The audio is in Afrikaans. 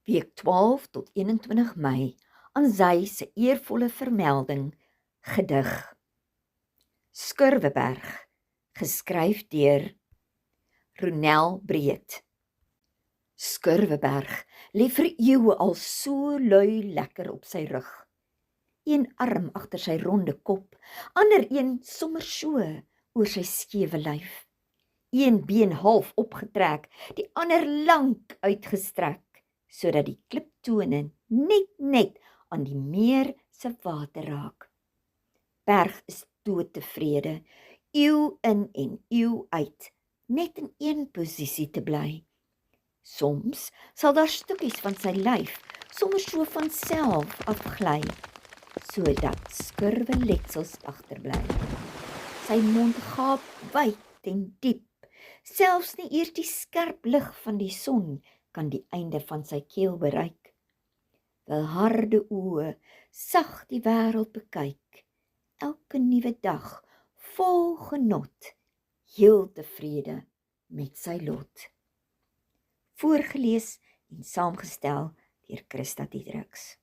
week 12 tot 21 Mei, aan sy se eervolle vermelding, gedig. Skurweberg, geskryf deur Ronel Breed. Skurweberg lê vir eeue al so lui lekker op sy rug. Een arm agter sy ronde kop, ander een sommer so oor sy skewe lyf. Een been half opgetrek, die ander lank uitgestrek, sodat die kliptone net aan die meer se water raak. Berg is doodtevrede, eeu in en eeu uit, net in een posisie te bly. Soms sal daar stukkies van sy lyf sommer so van self afgly, sodat skurwe letsels agterbly. Sy mond gaap wyd en diep, selfs nie eers die skerp lig van die son kan die einde van sy keel bereik. Wil harde oë sag die wêreld bekyk, elke nuwe dag vol genot, heel tevrede met sy lot. Voorgelees en saamgestel deur Christa Diedericks.